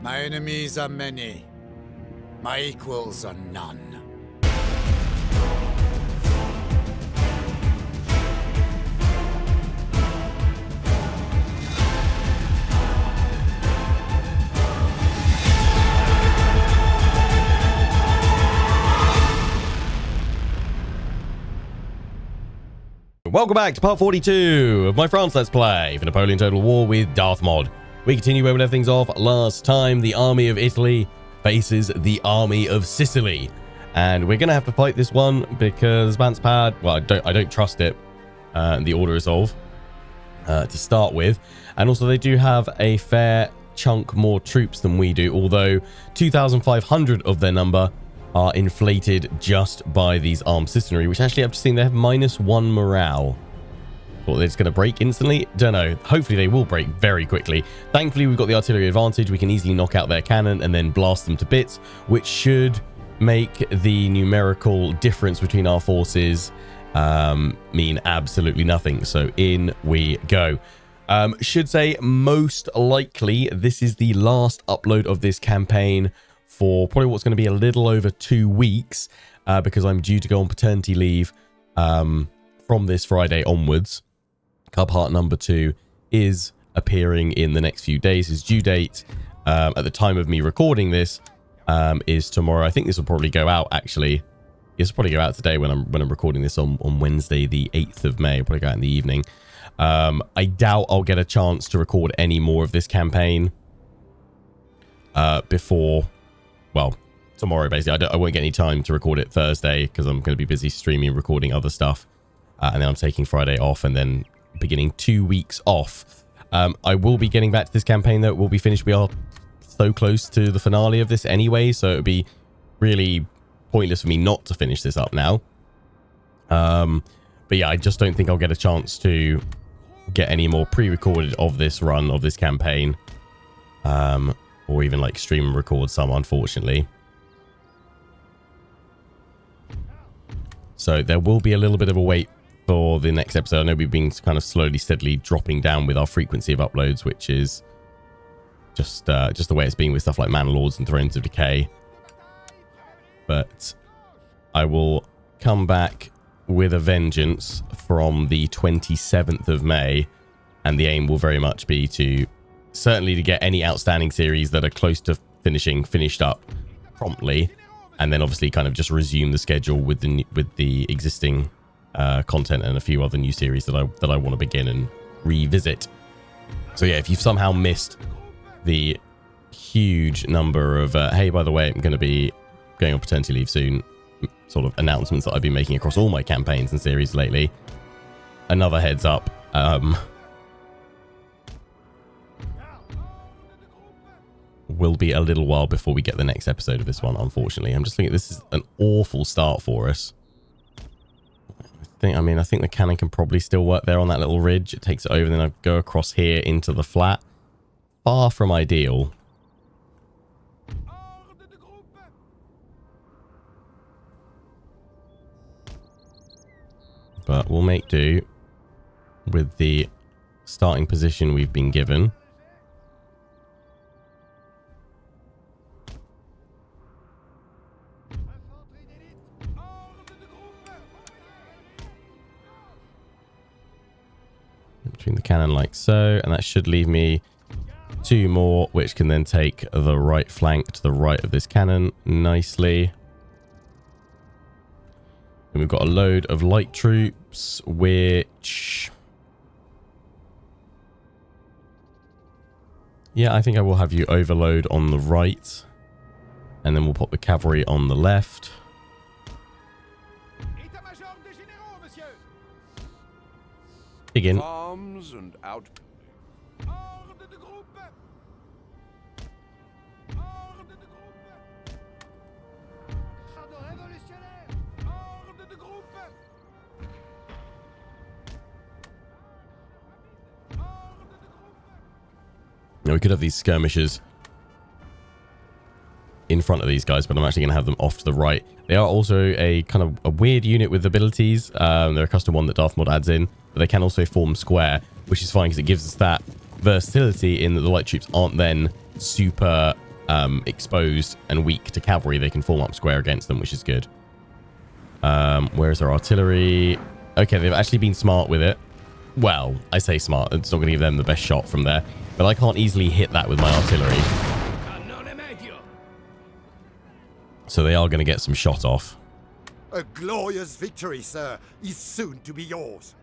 My enemies are many. My equals are none. Welcome back to part 42 of my France Let's Play for Napoleon Total War with Darthmod. We continue where we left things off last time. The army of Italy faces the army of Sicily. And we're going to have to fight this one because Manspad, well, I don't trust it. The Order Resolve to start with. And also they do have a fair chunk more troops than we do, although 2,500 of their number are inflated just by these armed citizenry, which actually I've just seen they have -1 morale. Thought they're just going to break instantly? Don't know. Hopefully they will break very quickly. Thankfully, we've got the artillery advantage. We can easily knock out their cannon and then blast them to bits, which should make the numerical difference between our forces mean absolutely nothing. So in we go. Should say most likely this is the last upload of this campaign for probably what's going to be a little over 2 weeks, because I'm due to go on paternity leave from this Friday onwards. Cub Heart number 2 is appearing in the next few days. His due date at the time of me recording this is tomorrow. I think this will probably go out actually. This will probably go out today when I'm recording this on Wednesday the 8th of May. It'll probably go out in the evening. I doubt I'll get a chance to record any more of this campaign before, well, tomorrow basically. I won't get any time to record it Thursday because I'm going to be busy streaming and recording other stuff. And then I'm taking Friday off and then beginning 2 weeks off. I will be getting back to this campaign though. It will be finished. We are so close to the finale of this anyway, so it would be really pointless for me not to finish this up now. But yeah, I just don't think I'll get a chance to get any more pre-recorded of this run, of this campaign. Or even like stream and record some, unfortunately. So there will be a little bit of a wait for the next episode. I know we've been kind of slowly, steadily dropping down with our frequency of uploads, which is just the way it's been with stuff like Manlords and Thrones of Decay. But I will come back with a vengeance from the 27th of May, and the aim will very much be to certainly to get any outstanding series that are close to finished up promptly, and then obviously kind of just resume the schedule with the existing content and a few other new series that I want to begin and revisit. So yeah, if you've somehow missed the huge number of hey, by the way, I'm going to be going on paternity leave soon sort of announcements that I've been making across all my campaigns and series lately, another heads up. Will be a little while before we get the next episode of this one, unfortunately. I'm just thinking this is an awful start for us. I think the cannon can probably still work there on that little ridge. It takes it over, then I go across here into the flat. Far from ideal. But we'll make do with the starting position we've been given. Between the cannon like so, and that should leave me 2 more, which can then take the right flank to the right of this cannon nicely. And we've got a load of light troops, which, yeah, I think I will have you overload on the right, and then we'll pop the cavalry on the left. In. Farms and out. Now we could have these skirmishers in front of these guys, but I'm actually going to have them off to the right. They are also a kind of a weird unit with abilities. They're a custom one that Darthmod adds in, but they can also form square, which is fine because it gives us that versatility in that the light troops aren't then super exposed and weak to cavalry, they can form up square against them, which is good. Where's our artillery? Okay, they've actually been smart with it. Well, I say smart. It's not going to give them the best shot from there. But I can't easily hit that with my artillery. So they are going to get some shot off. A glorious victory, sir, is soon to be yours.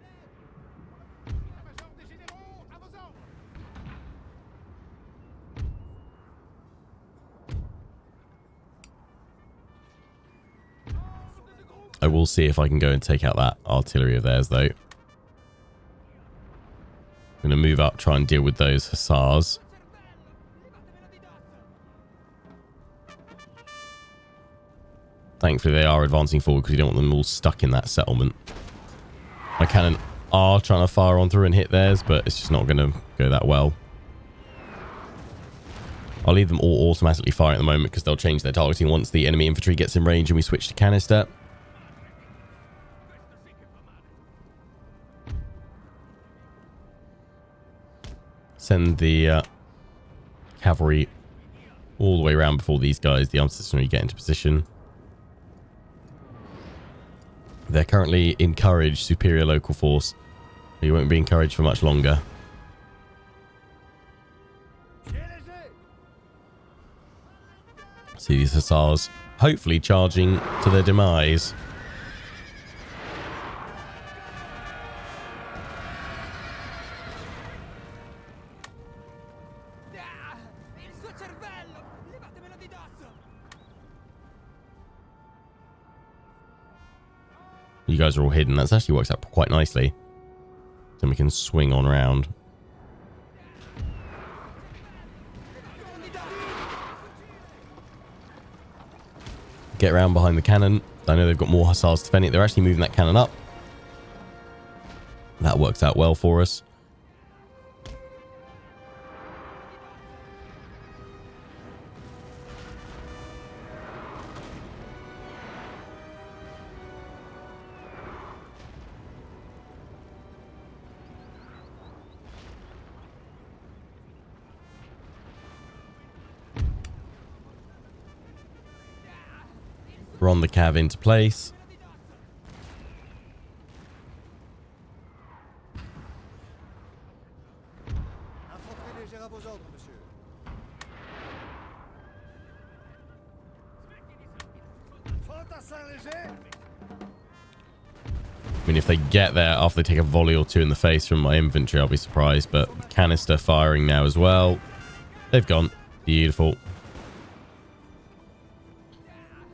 I will see if I can go and take out that artillery of theirs, though. I'm going to move up, try and deal with those hussars. Thankfully, they are advancing forward because you don't want them all stuck in that settlement. My cannon are trying to fire on through and hit theirs, but it's just not going to go that well. I'll leave them all automatically firing at the moment because they'll change their targeting once the enemy infantry gets in range and we switch to canister. Send the cavalry all the way around before these guys, the armed citizenry, get into position. They're currently encouraged, superior local force. You won't be encouraged for much longer. See these hussars hopefully charging to their demise. You guys are all hidden. That's actually works out quite nicely. Then we can swing on around. Get around behind the cannon. I know they've got more hussars defending it. They're actually moving that cannon up. That works out well for us. Run the cav into place. I mean, if they get there after they take a volley or two in the face from my infantry, I'll be surprised. But canister firing now as well. They've gone. Beautiful.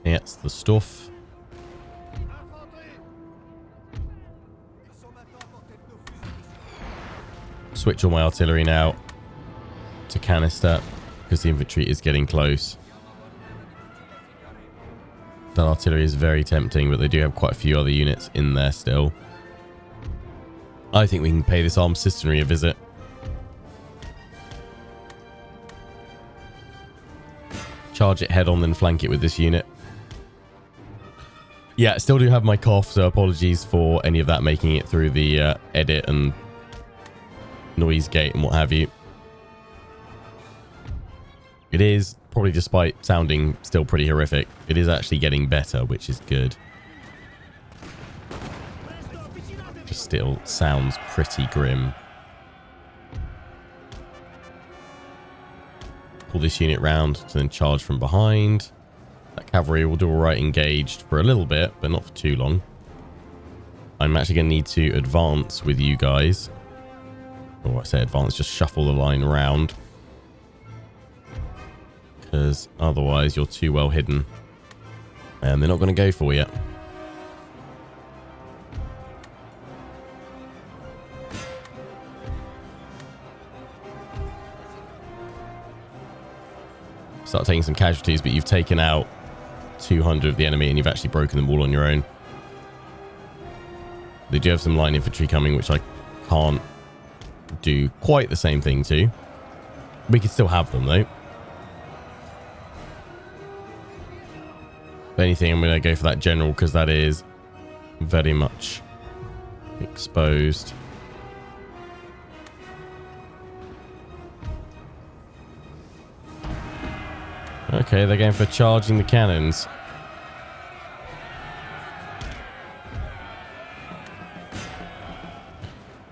That's the stuff. Switch all my artillery now to canister because the infantry is getting close. That artillery is very tempting, but they do have quite a few other units in there still. I think we can pay this armed citizenry a visit. Charge it head on, then flank it with this unit. Yeah, still do have my cough, so apologies for any of that making it through the edit and noise gate and what have you. It is, probably despite sounding still pretty horrific, it is actually getting better, which is good. Just still sounds pretty grim. Pull this unit round to then charge from behind. That cavalry will do alright engaged for a little bit, but not for too long. I'm actually going to need to advance with you guys. Or I say advance, just shuffle the line around. Because otherwise you're too well hidden. And they're not going to go for you. Start taking some casualties, but you've taken out 200 of the enemy and you've actually broken them all on your own. They do have some line infantry coming, which I can't do quite the same thing to. We can still have them though. If anything, I'm going to go for that general because that is very much exposed. Okay, they're going for charging the cannons.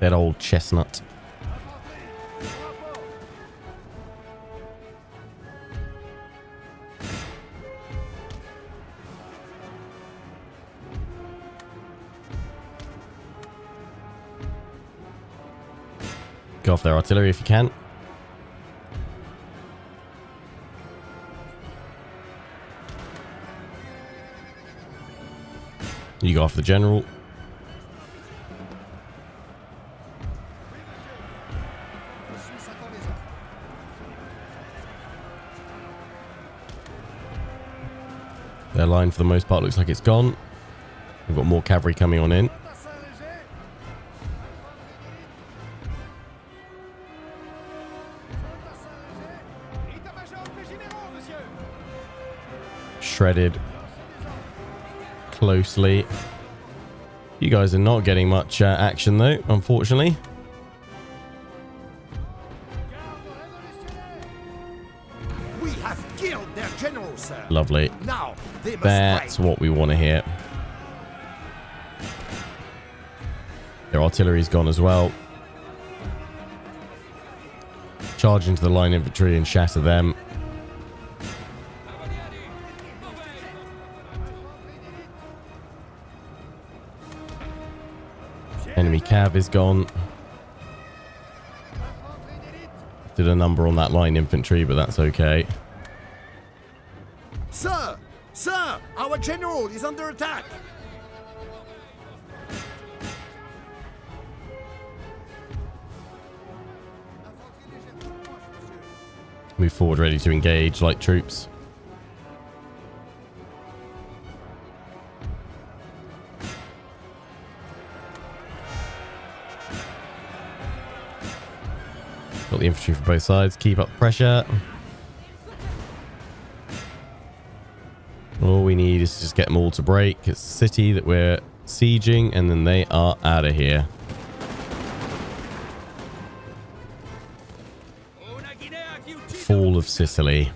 That old chestnut. Go off their artillery if you can. You go off the general. Their line for the most part looks like it's gone. We've got more cavalry coming on in. Shredded closely. You guys are not getting much action though, unfortunately. We have killed their general, sir. Lovely. Now they must That's fight. what we want to hear. Their artillery's gone as well. Charge into the line infantry and shatter them. Enemy cav is gone. Did a number on that line infantry, but that's okay. Sir! Sir! Our general is under attack! Move forward, ready to engage, light troops. Got the infantry from both sides. Keep up pressure. All we need is to just get them all to break. It's the city that we're sieging, and then they are out of here. Fall of Sicily.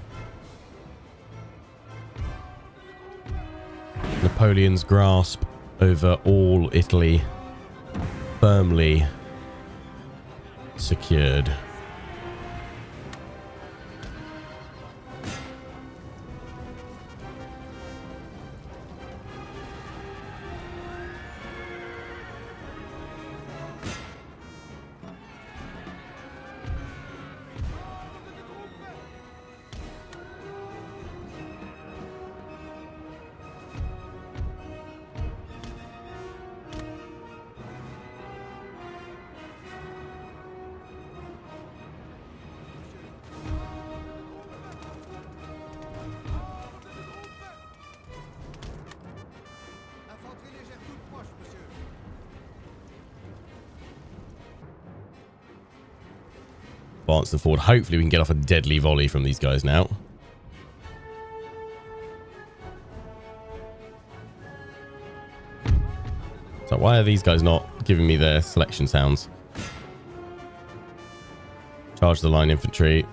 Napoleon's grasp over all Italy firmly secured. Advance the forward. Hopefully we can get off a deadly volley from these guys now. So why are these guys not giving me their selection sounds? Charge the line infantry.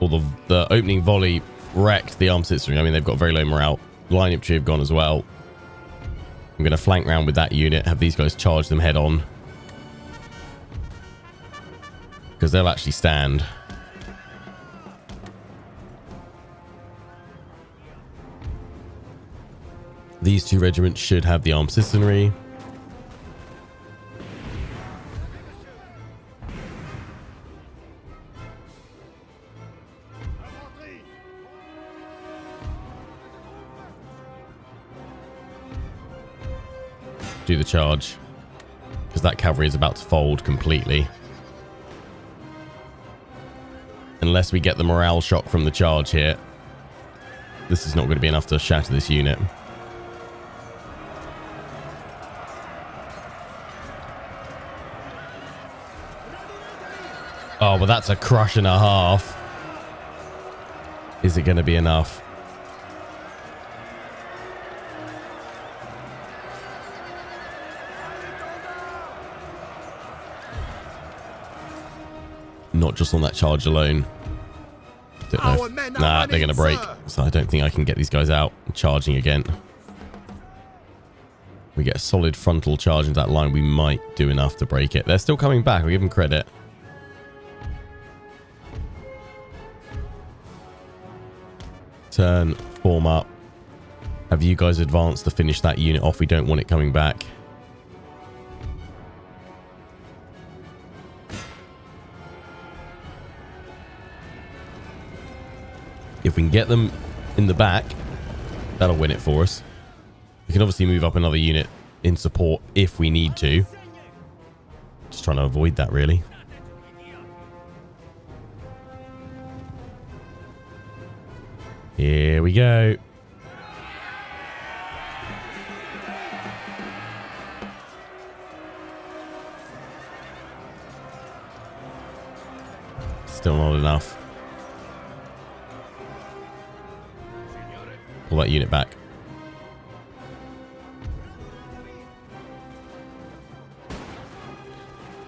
Or the opening volley wrecked the armed citizenry. I mean, they've got very low morale. The line infantry have gone as well. I'm going to flank round with that unit, have these guys charge them head on. Because they'll actually stand. These two regiments should have the armed citizenry. Do the charge. Because that cavalry is about to fold completely. Unless we get the morale shock from the charge here. This is not going to be enough to shatter this unit. Oh, but that's a crush and a half. Is it going to be enough? Not just on that charge alone. Don't know. Our men are Nah, they're running, going to break. sir. So I don't think I can get these guys out charging again. We get a solid frontal charge into that line. We might do enough to break it. They're still coming back. I'll give them credit. Turn, form up. Have you guys advanced to finish that unit off? We don't want it coming back. If we can get them in the back, that'll win it for us. We can obviously move up another unit in support if we need to. Just trying to avoid that, really. Here we go. Still not enough. Pull that unit back.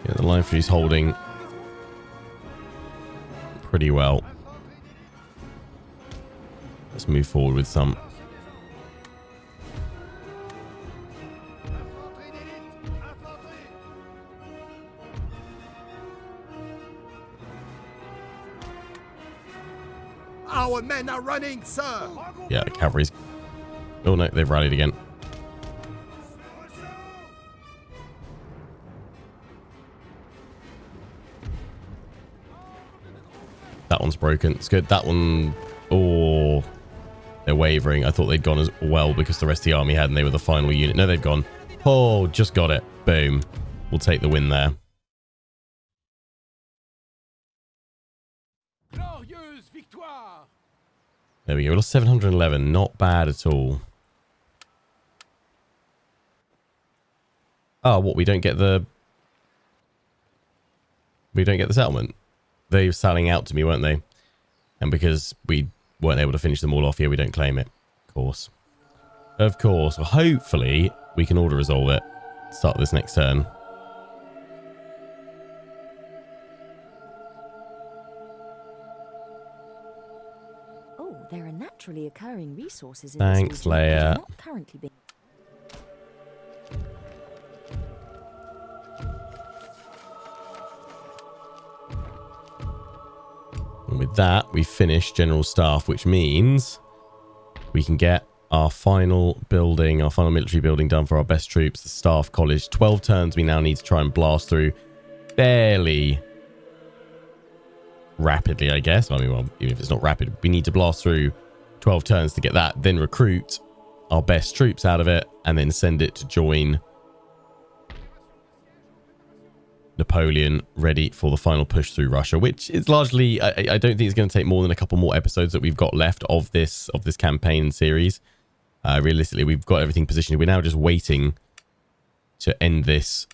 Yeah, the line through's holding pretty well. Let's move forward with some. Our men are running, sir. Yeah, the cavalry's... Oh no, they've rallied again. That one's broken. It's good. That one... Oh, they're wavering. I thought they'd gone as well because the rest of the army had and they were the final unit. No, they've gone. Oh, just got it. Boom. We'll take the win there. There we go. We lost 711. Not bad at all. Oh, what? We don't get the settlement? They were selling out to me, weren't they? And because we weren't able to finish them all off here, we don't claim it. Of course. Of course. Well, hopefully, we can auto resolve it. Start this next turn. Oh, there are naturally occurring resources in Thanks, this region that Leia. are not currently being... And with that, we finish General Staff, which means we can get our final building, our final military building done for our best troops, the Staff College. 12 turns we now need to try and blast through fairly rapidly, I guess. I mean, well, even if it's not rapid, we need to blast through 12 turns to get that, then recruit our best troops out of it, and then send it to join Napoleon, ready for the final push through Russia, which is largely, I don't think it's going to take more than a couple more episodes that we've got left of this campaign series. Realistically, we've got everything positioned. We're now just waiting to end this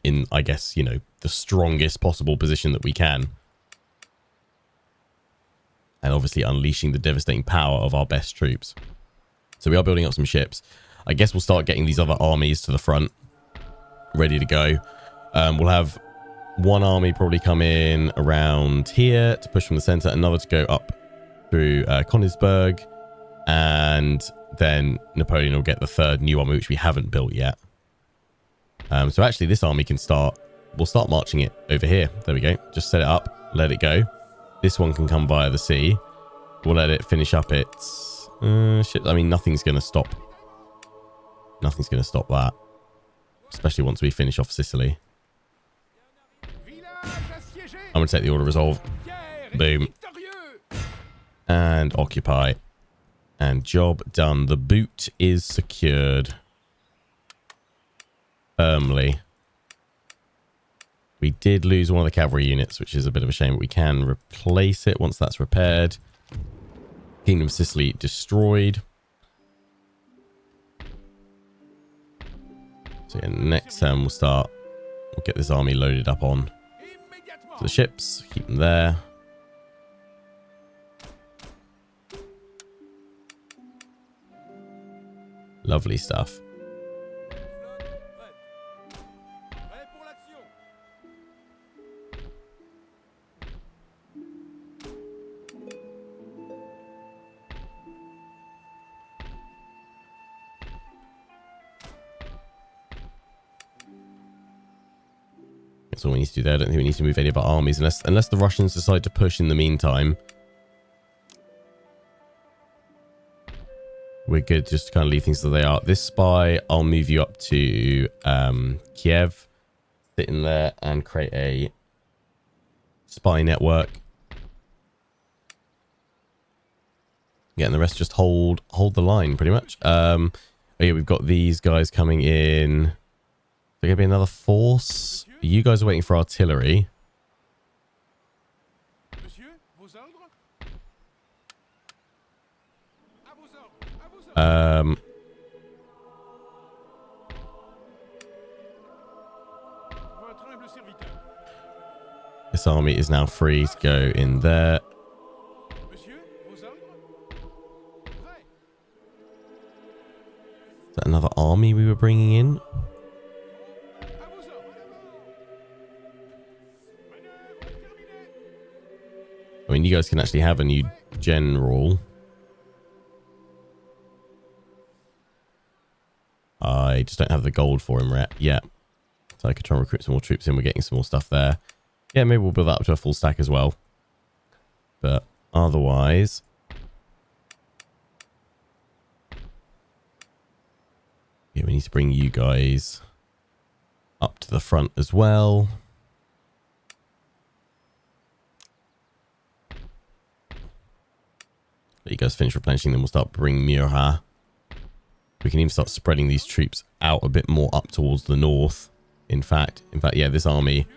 in, I guess, you know, the strongest possible position that we can. And obviously unleashing the devastating power of our best troops. So we are building up some ships. I guess we'll start getting these other armies to the front, ready to go. We'll have one army probably come in around here to push from the center, another to go up through Königsberg, and then Napoleon will get the third new army, which we haven't built yet. So actually this army can start, we'll start marching it over here. There we go. Just set it up, let it go. This one can come via the sea. We'll let it finish up its... shit, I mean, nothing's going to stop. Nothing's going to stop that. Especially once we finish off Sicily. I'm going to take the auto resolve. Boom. And occupy. And job done. The boot is secured. Firmly. We did lose one of the cavalry units, which is a bit of a shame, but we can replace it once that's repaired. Kingdom of Sicily destroyed. So yeah, next turn we'll get this army loaded up on the ships, keep them there. Lovely stuff. That's all we need to do there. I don't think we need to move any of our armies unless the Russians decide to push in the meantime. We're good just to kind of leave things as they are. This spy, I'll move you up to Kiev. Sit in there and create a spy network. Yeah, and the rest just hold the line pretty much. Oh yeah, we've got these guys coming in. There's going to be another force. You guys are waiting for artillery. This army is now free to go in there. Is that another army we were bringing in? I mean, you guys can actually have a new general. I just don't have the gold for him yet. So I could try and recruit some more troops in. We're getting some more stuff there. Yeah, maybe we'll build that up to a full stack as well. But otherwise... yeah, we need to bring you guys up to the front as well. Let you guys finish replenishing, then we'll start bringing Murat. We can even start spreading these troops out a bit more up towards the north. In fact, yeah, this army,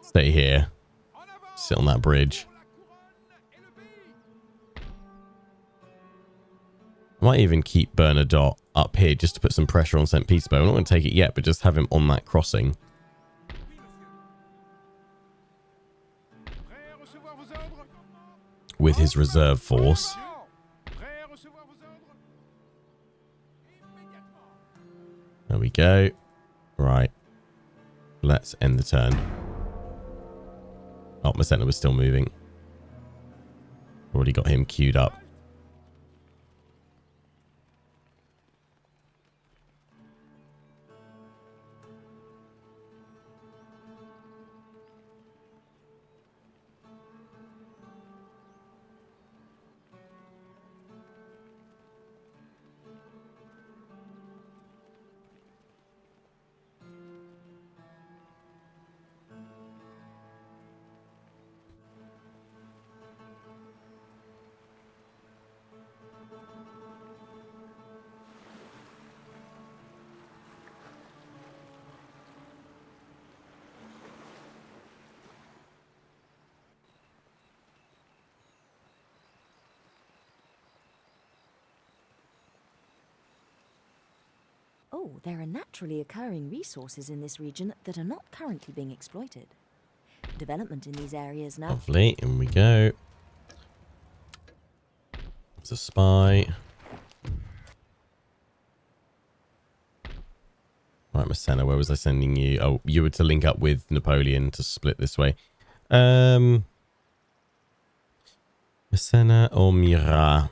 stay here. Sit on that bridge. I might even keep Bernadotte up here just to put some pressure on St. Petersburg. I'm not going to take it yet, but just have him on that crossing. With his reserve force. There we go. Right. Let's end the turn. Oh, Massena was still moving. Already got him queued up. Oh, there are naturally occurring resources in this region that are not currently being exploited. Development in these areas now... lovely, in we go. It's a spy. Right, Massena, where was I sending you? Oh, you were to link up with Napoleon to split this way. Massena or Murat?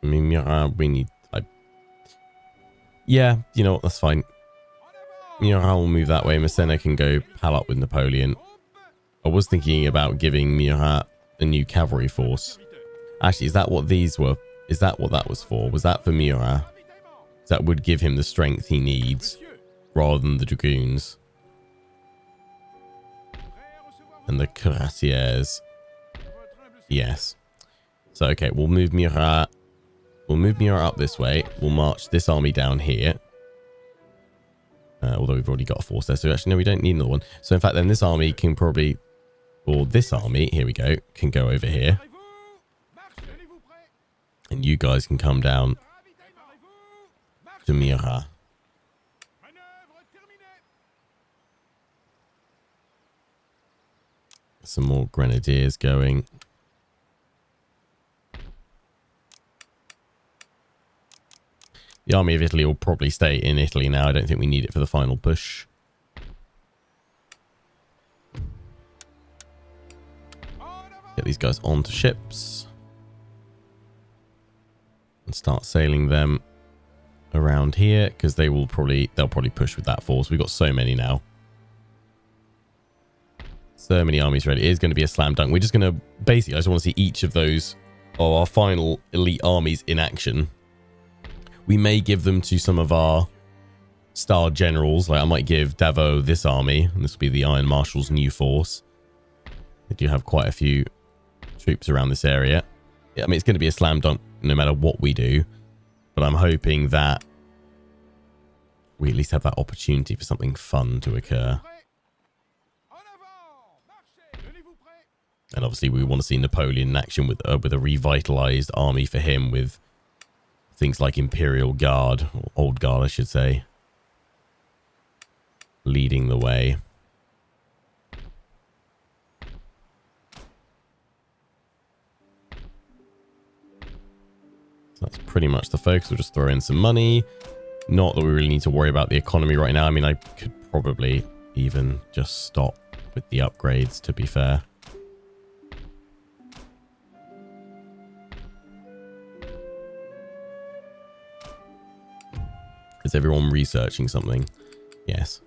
I mean, Murat, we need... yeah, you know what, that's fine. Murat will move that way. Massena can go pal up with Napoleon. I was thinking about giving Murat a new cavalry force. Actually, is that what these were? Is that what that was for? Was that for Murat? That would give him the strength he needs rather than the dragoons. And the cuirassiers. Yes. So, okay, we'll move Murat. We'll move Murat up this way. We'll march this army down here. Although we've already got a force there. So actually, no, we don't need another one. So in fact, then this army can probably... or this army, here we go, can go over here. And you guys can come down to Murat. Some more grenadiers going. The army of Italy will probably stay in Italy now. I don't think we need it for the final push. Get these guys onto ships. And start sailing them around here. Because they'll probably push with that force. We've got so many now. So many armies ready. It is going to be a slam dunk. We're just going to basically, I just want to see each of those, or our final elite armies in action. We may give them to some of our star generals. Like I might give Davo this army, and this will be the Iron Marshal's new force. They do have quite a few troops around this area. I mean, it's going to be a slam dunk no matter what we do, but I'm hoping that we at least have that opportunity for something fun to occur. And obviously we want to see Napoleon in action with a revitalized army for him, with things like Imperial Guard, or Old Guard I should say, leading the way. So that's pretty much the focus. We'll just throw in some money. Not that we really need to worry about the economy right now. I mean, I could probably even just stop with the upgrades, to be fair. Is everyone researching something? Yes.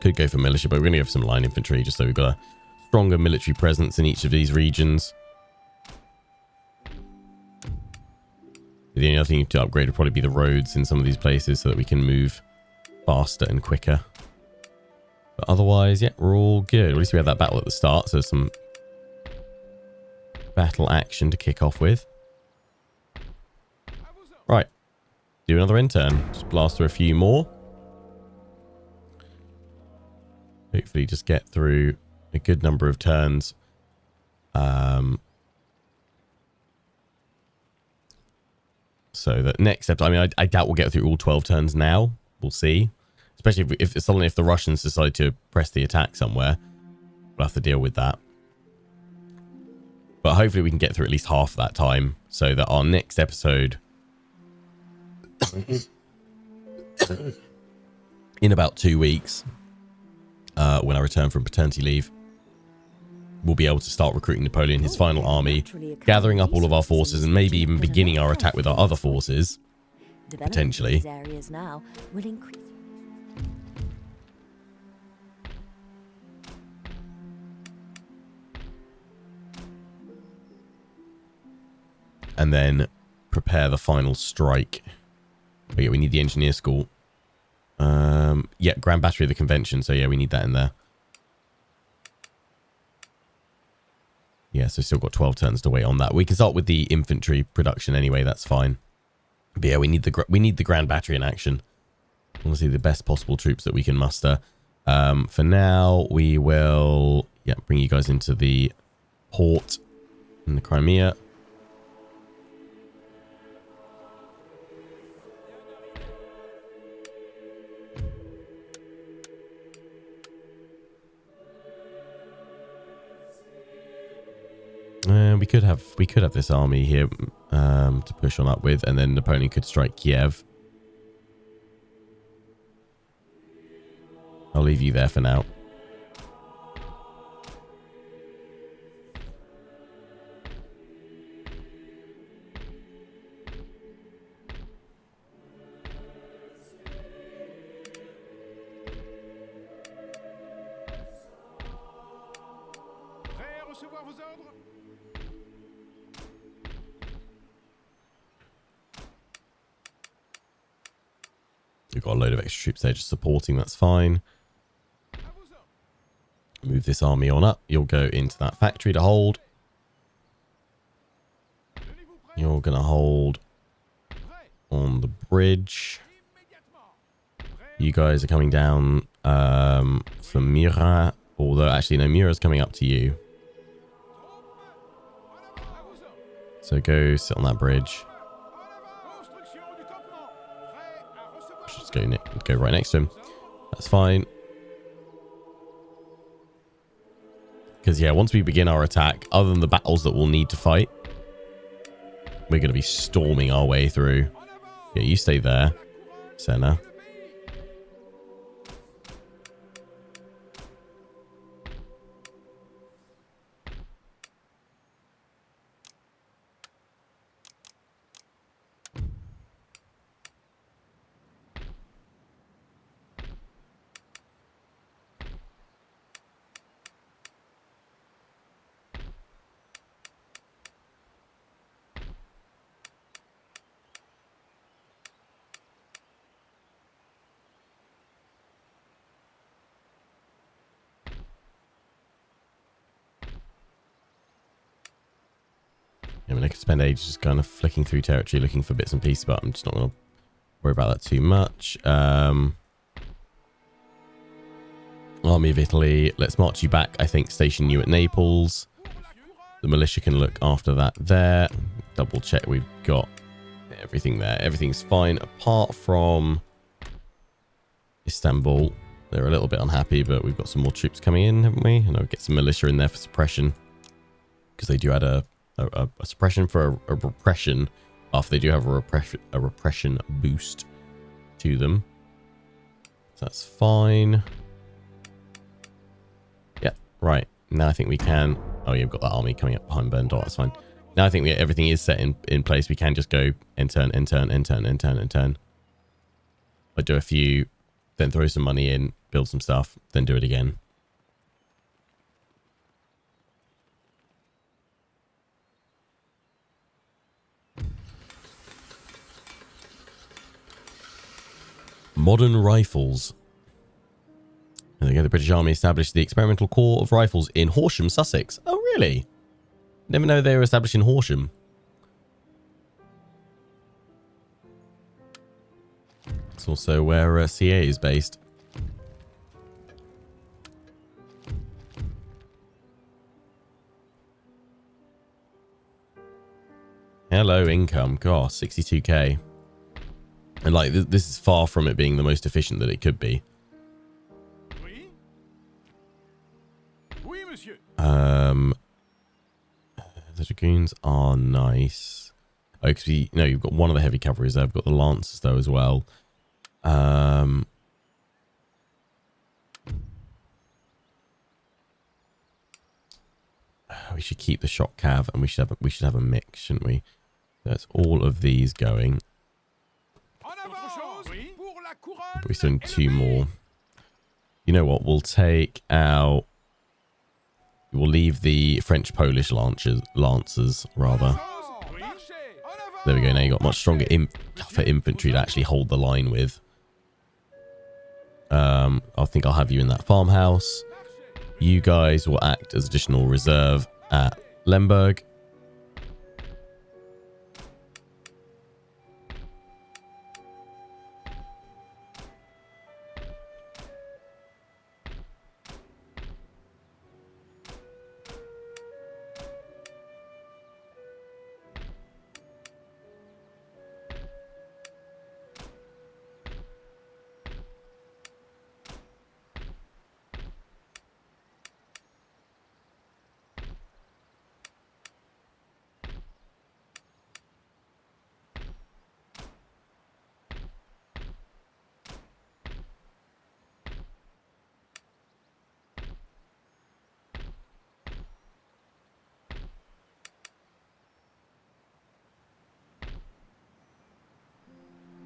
Could go for militia, but we're going to go for some line infantry just so we've got a stronger military presence in each of these regions. The only other thing to upgrade would probably be the roads in some of these places so that we can move faster and quicker. But otherwise, yeah, we're all good. At least we had that battle at the start, so some battle action to kick off with. Right. Do another intern. Just blast through a few more. Hopefully just get through a good number of turns. So that next step, I mean, I doubt we'll get through all 12 turns now. We'll see. Especially if suddenly if the Russians decide to press the attack somewhere, we'll have to deal with that. But hopefully we can get through at least half of that time so that our next episode in about 2 weeks, when I return from paternity leave, we'll be able to start recruiting Napoleon, his final army, gathering up all of our forces, and maybe even beginning our attack with our other forces, potentially. And then prepare the final strike. Oh, yeah, we need the engineer school. Yeah, Grand Battery of the Convention. So yeah, we need that in there. Yeah, so still got 12 turns to wait on that. We can start with the infantry production anyway. That's fine. But yeah, we need the Grand Battery in action. Obviously, the best possible troops that we can muster. For now, we will bring you guys into the port in the Crimea. We could have this army here to push on up with, and then Napoleon could strike Kiev. I'll leave you there for now. We've got a load of extra troops there just supporting. That's fine. Move this army on up. You'll go into that factory to hold. You're going to hold on the bridge. You guys are coming down for Murat. Although, actually, no, Murat's coming up to you. So go sit on that bridge. Just go right next to him. That's fine. Because, yeah, once we begin our attack, other than the battles that we'll need to fight, we're going to be storming our way through. Yeah, you stay there, Senna. I mean, I could spend ages just kind of flicking through territory looking for bits and pieces, but I'm just not going to worry about that too much. Army of Italy. Let's march you back. I think station you at Naples. The militia can look after that there. Double check we've got everything there. Everything's fine apart from Istanbul. They're a little bit unhappy, but we've got some more troops coming in, haven't we? And I'll get some militia in there for suppression, because they do add a suppression for a repression after they do have a repression boost to them. So that's fine. Yeah, right. Now I think we can... Oh, yeah, we've got that army coming up behind Berndorf. That's fine. Now I think everything is set in place. We can just go end turn. I do a few, then throw some money in, build some stuff, then do it again. Modern rifles. There we go. The British Army established the Experimental Corps of Rifles in Horsham, Sussex. Oh, really? Never know they were established in Horsham. It's also where CA is based. Hello, income. Gosh, 62k. And like, this is far from it being the most efficient that it could be. The dragoons are nice. Oh, because you've got one of the heavy cavalry there. I've got the lancers though as well. We should keep the shock cav, and we should have a mix, shouldn't we? That's all of these going. We still need 2 more. You know what? We'll take out... We'll leave the French-Polish lancers, rather. There we go. Now you've got much stronger tougher infantry to actually hold the line with. I think I'll have you in that farmhouse. You guys will act as additional reserve at Lemberg.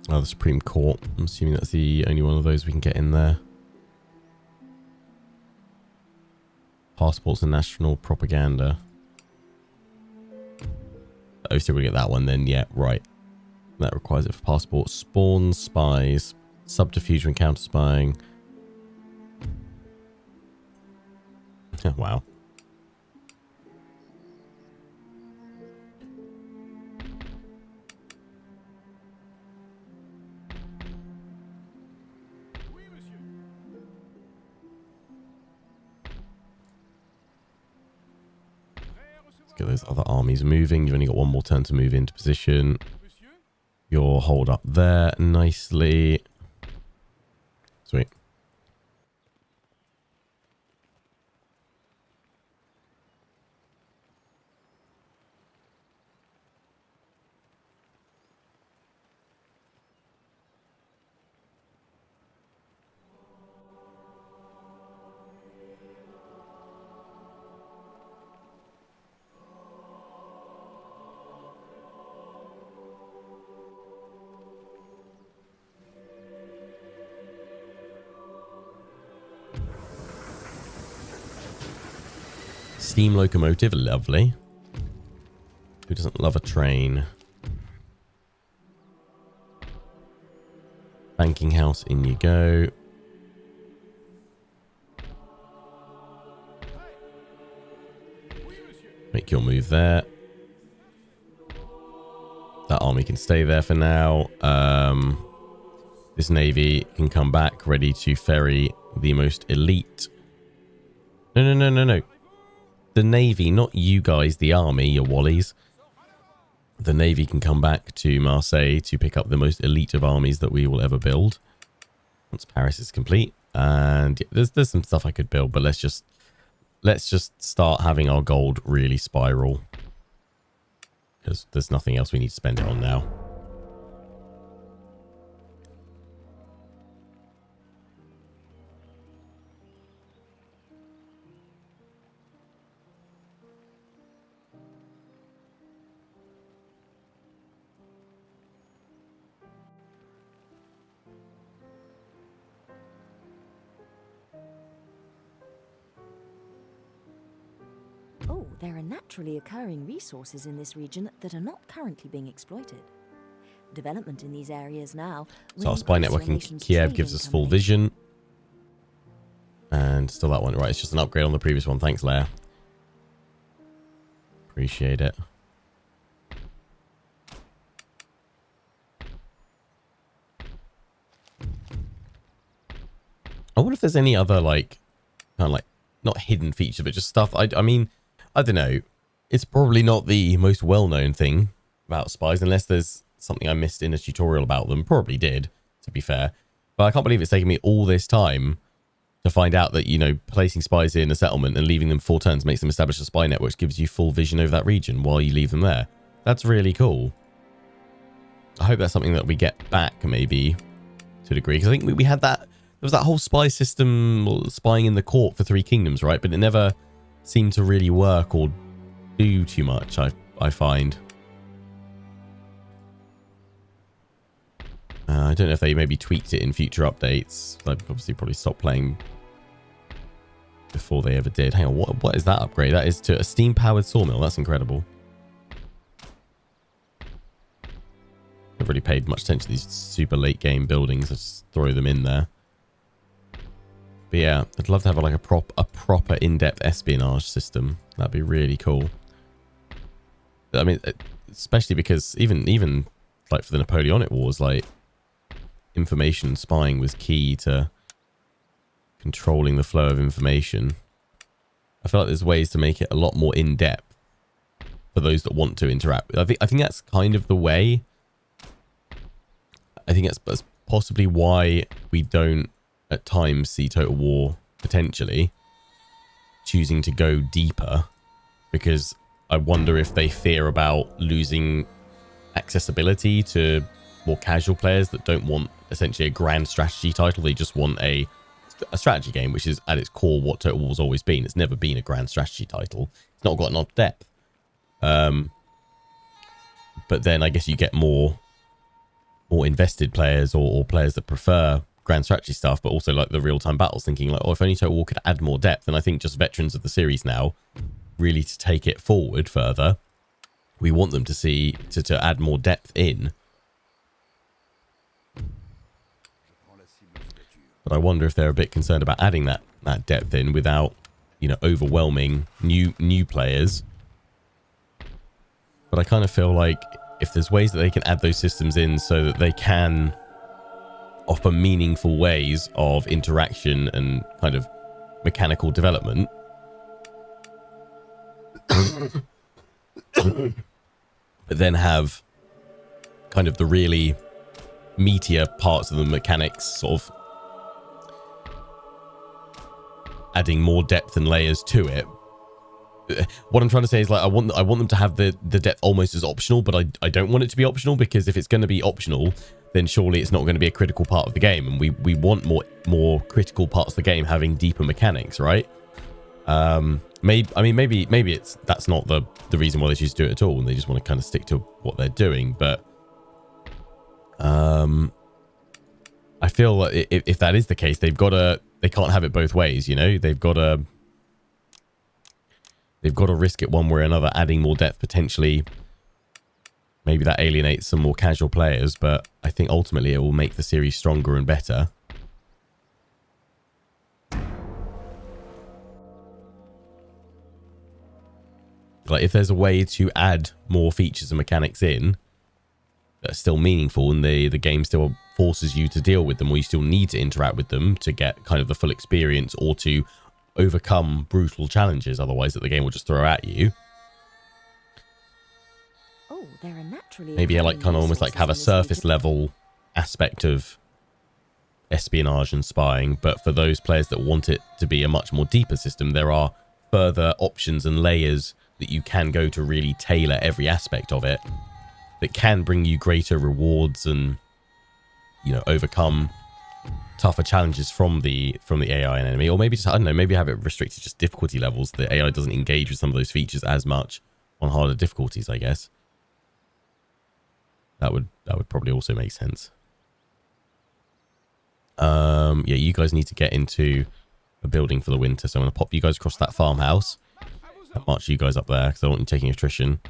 Oh, the Supreme Court. I'm assuming that's the only one of those we can get in there. Passports and national propaganda. Oh, still we get that one then. Yeah, right. That requires it for passports. Spawn spies. Subterfuge and counter spying. Wow. Get those other armies moving. You've only got 1 more turn to move into position. You'll hold up there nicely. Sweet. Steam locomotive, lovely. Who doesn't love a train? Banking house, in you go. Make your move there. army can stay there for now. This navy can come back ready to ferry the most elite. No. The navy, not you guys, the army, your wallies. The navy can come back to Marseille to pick up the most elite of armies that we will ever build once Paris is complete. And yeah, there's some stuff I could build, but let's just start having our gold really spiral, because there's nothing else we need to spend it on now. Oh, there are naturally occurring resources in this region that are not currently being exploited. Development in these areas now. So our spy network in Kiev gives us full vision. And still that one. Right, it's just an upgrade on the previous one. Thanks, Leia. Appreciate it. I wonder if there's any other, like, kind of like, not hidden features, but just stuff. I mean, I don't know. It's probably not the most well-known thing about spies, unless there's something I missed in a tutorial about them. Probably did, to be fair. But I can't believe it's taken me all this time to find out that, you know, placing spies in a settlement and leaving them 4 turns makes them establish a spy network, gives you full vision over that region while you leave them there. That's really cool. I hope that's something that we get back, maybe, to a degree. Because I think we had that. There was that whole spy system, spying in the court for 3 kingdoms, right? But it never seemed to really work or do too much, I find. I don't know if they maybe tweaked it in future updates. I'd obviously probably stopped playing before they ever did. Hang on, what is that upgrade? That is to a steam-powered sawmill. That's incredible. I've really paid much attention to these super late-game buildings. I just throw them in there. But yeah, I'd love to have like a proper in-depth espionage system. That'd be really cool. I mean, especially because even like for the Napoleonic Wars, like information spying was key to controlling the flow of information. I feel like there's ways to make it a lot more in-depth for those that want to interact. I think that's kind of the way. I think that's possibly why we don't at times see Total War potentially choosing to go deeper, because I wonder if they fear about losing accessibility to more casual players that don't want essentially a grand strategy title. They just want a strategy game, which is at its core what Total War's always been. It's never been a grand strategy title. It's not got enough depth. But then I guess you get more invested players or players that prefer grand strategy stuff, but also like the real-time battles, thinking like, oh, if only Total War could add more depth. And I think just veterans of the series now, really to take it forward further, we want them to see to add more depth in. But I wonder if they're a bit concerned about adding that depth in without, you know, overwhelming new players. But I kind of feel like if there's ways that they can add those systems in so that they can offer meaningful ways of interaction and kind of mechanical development, but then have kind of the really meatier parts of the mechanics sort of adding more depth and layers to it. What I'm trying to say is, like, I want them to have the depth almost as optional, but I don't want it to be optional, because if it's going to be optional, then surely it's not going to be a critical part of the game, and we want more critical parts of the game having deeper mechanics, right? Maybe that's not the reason why they choose to do it at all, and they just want to kind of stick to what they're doing. But I feel like if that is the case, they can't have it both ways, you know. They've got to risk it one way or another, adding more depth potentially. Maybe that alienates some more casual players, but I think ultimately it will make the series stronger and better. Like, if there's a way to add more features and mechanics in, that are still meaningful, and the game still forces you to deal with them, or you still need to interact with them to get kind of the full experience, or to overcome brutal challenges otherwise that the game will just throw at you. Oh, there are naturally Maybe like kind of almost like have a resources in this surface region. level aspect of espionage and spying, but for those players that want it to be a much more deeper system, there are further options and layers that you can go to really tailor every aspect of it that can bring you greater rewards and, you know, overcome tougher challenges from the AI and enemy. Or maybe just, I don't know, maybe have it restricted to just difficulty levels. The AI doesn't engage with some of those features as much on harder difficulties, I guess. That would probably also make sense. Yeah, you guys need to get into a building for the winter, so I'm going to pop you guys across that farmhouse and march you guys up there because I don't want you taking attrition.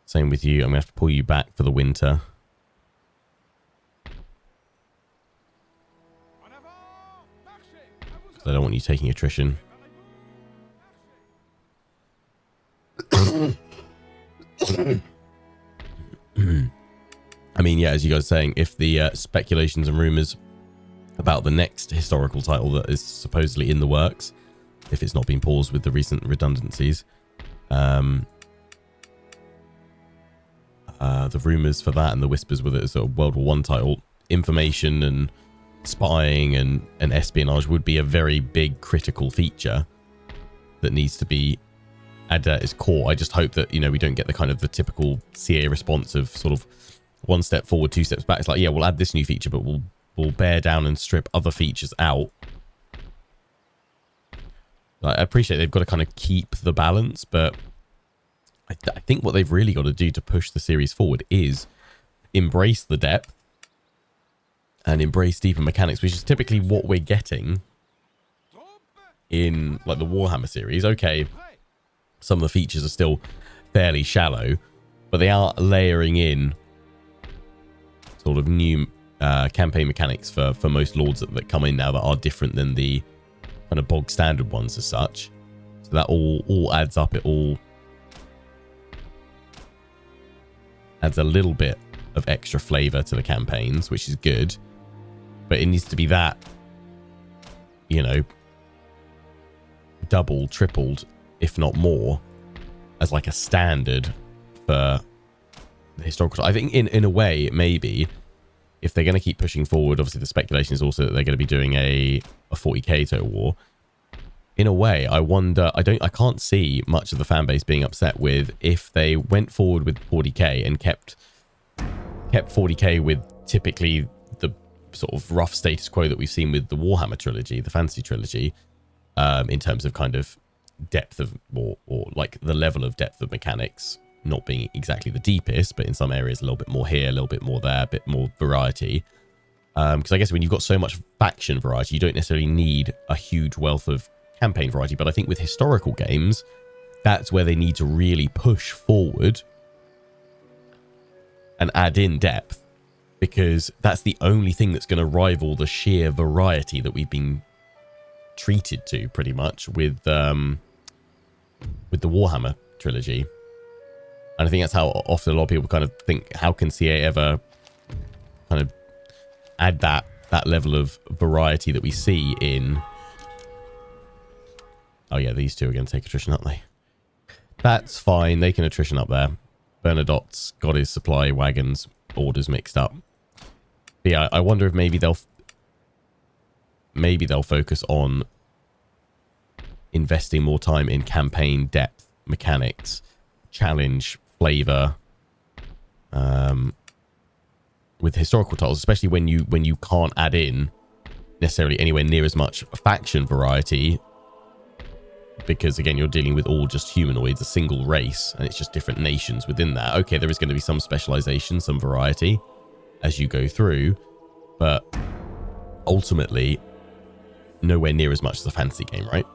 Same with you. I'm going to have to pull you back for the winter. Because I don't want you taking attrition. I mean, yeah, as you guys are saying, if the speculations and rumours about the next historical title that is supposedly in the works, if it's not been paused with the recent redundancies, the rumours for that and the whispers with it as a World War I title, information and spying and espionage would be a very big critical feature that needs to be added at its core. I just hope that, you know, we don't get the kind of the typical CA response of sort of one step forward, two steps back. It's like, yeah, we'll add this new feature, but we'll bear down and strip other features out. Like, I appreciate they've got to kind of keep the balance, but I think what they've really got to do to push the series forward is embrace the depth and embrace deeper mechanics, which is typically what we're getting in like the Warhammer series. Okay, some of the features are still fairly shallow, but they are layering in sort of new campaign mechanics for most lords that come in now that are different than the kind of bog standard ones as such. So that all adds up. It all adds a little bit of extra flavor to the campaigns, which is good, but it needs to be that, you know, double, tripled, if not more, as like a standard for the historical. I think in a way, maybe if they're going to keep pushing forward, obviously the speculation is also that they're going to be doing a 40k Total War. In a way, I wonder, I can't see much of the fan base being upset with if they went forward with 40k and kept 40k with typically the sort of rough status quo that we've seen with the Warhammer trilogy, the fantasy trilogy, in terms of kind of depth of, or like the level of depth of mechanics not being exactly the deepest, but in some areas a little bit more here, a little bit more there, a bit more variety. Because I guess when you've got so much faction variety, you don't necessarily need a huge wealth of campaign variety. But I think with historical games, that's where they need to really push forward and add in depth, because that's the only thing that's going to rival the sheer variety that we've been treated to pretty much with the Warhammer trilogy. And I think that's how often a lot of people kind of think, how can CA ever kind of add that level of variety that we see in... Oh yeah, these two are going to take attrition, aren't they? That's fine. They can attrition up there. Bernadotte's got his supply wagons orders mixed up. But yeah, I wonder if maybe they'll focus on investing more time in campaign depth, mechanics, challenge, flavor, with historical titles, especially when you can't add in necessarily anywhere near as much faction variety, because again you're dealing with all just humanoids, a single race, and it's just different nations within that. Okay, there is going to be some specialization, some variety as you go through, but ultimately nowhere near as much as a fantasy game, right?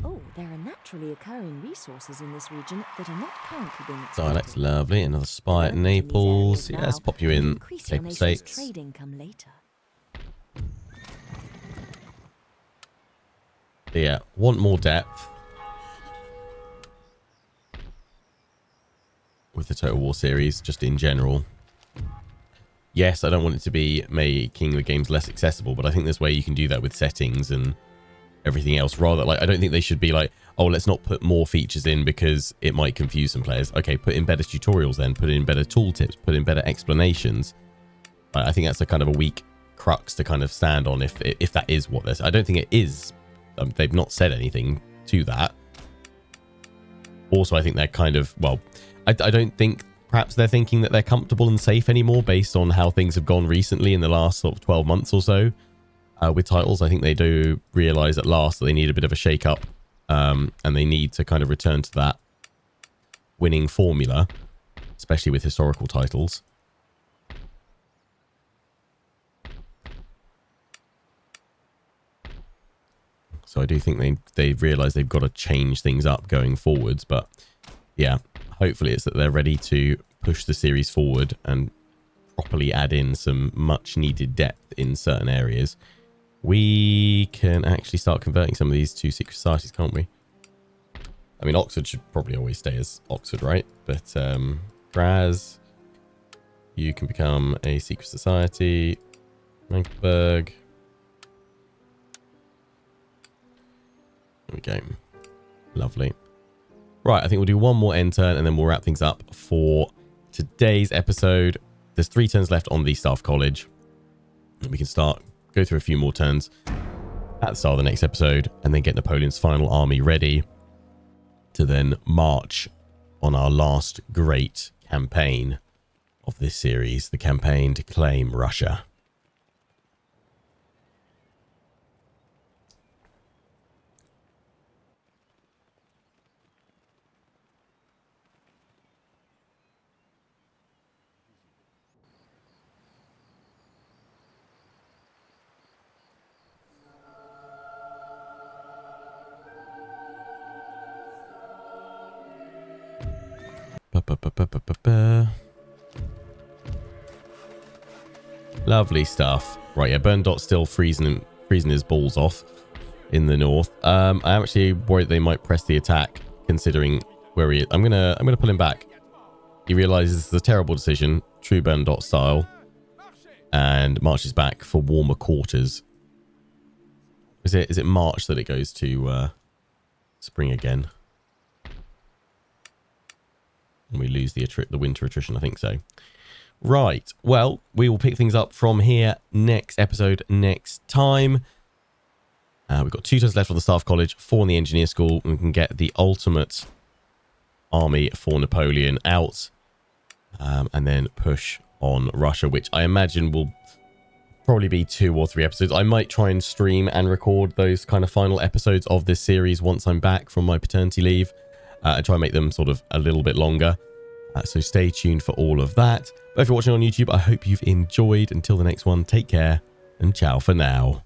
Oh, there are naturally occurring resources in this region that are not currently being So exploited. that's lovely. Another spy at Development in these Naples. areas Yeah, now let's pop you will in increase your Papal nation's States. trade income later. Yeah, want more depth with the Total War series, just in general. Yes, I don't want it to be making the games less accessible, but I think there's a way you can do that with settings and everything else. Rather, like, I don't think they should be like, oh, let's not put more features in because it might confuse some players. Okay, put in better tutorials then, put in better tooltips, put in better explanations. I think that's a kind of a weak crux to kind of stand on if that is what this. I don't think it is. They've not said anything to that. Also, I think they're kind of, well, I don't think perhaps they're thinking that they're comfortable and safe anymore based on how things have gone recently in the last sort of 12 months or so with titles. I think they do realize at last that they need a bit of a shake up and they need to kind of return to that winning formula, especially with historical titles. So I do think they realize they've got to change things up going forwards. But yeah, hopefully it's that they're ready to push the series forward and properly add in some much needed depth in certain areas. We can actually start converting some of these to secret societies, can't we? I mean, Oxford should probably always stay as Oxford, right? But Graz, you can become a secret society. Magdeburg. There we go. Lovely. Right, I think we'll do one more end turn and then we'll wrap things up for today's episode. There's 3 turns left on the Staff College. And we can go through a few more turns at the start of the next episode and then get Napoleon's final army ready to then march on our last great campaign of this series, the campaign to claim Russia. Lovely stuff. Right, yeah, Bernadotte still freezing his balls off in the north. I'm actually worried they might press the attack, considering where he is. I'm gonna pull him back. He realizes it's a terrible decision, true Bernadotte style, and marches back for warmer quarters. Is it March that it goes to spring again? And we lose the winter attrition, I think so. Right, well, we will pick things up from here next episode, next time. We've got 2 turns left on the Staff College, 4 in the Engineer School, and we can get the ultimate army for Napoleon out, and then push on Russia, which I imagine will probably be 2 or 3 episodes. I might try and stream and record those kind of final episodes of this series once I'm back from my paternity leave, and try and make them sort of a little bit longer. So stay tuned for all of that. But if you're watching on YouTube, I hope you've enjoyed. Until the next one, take care and ciao for now.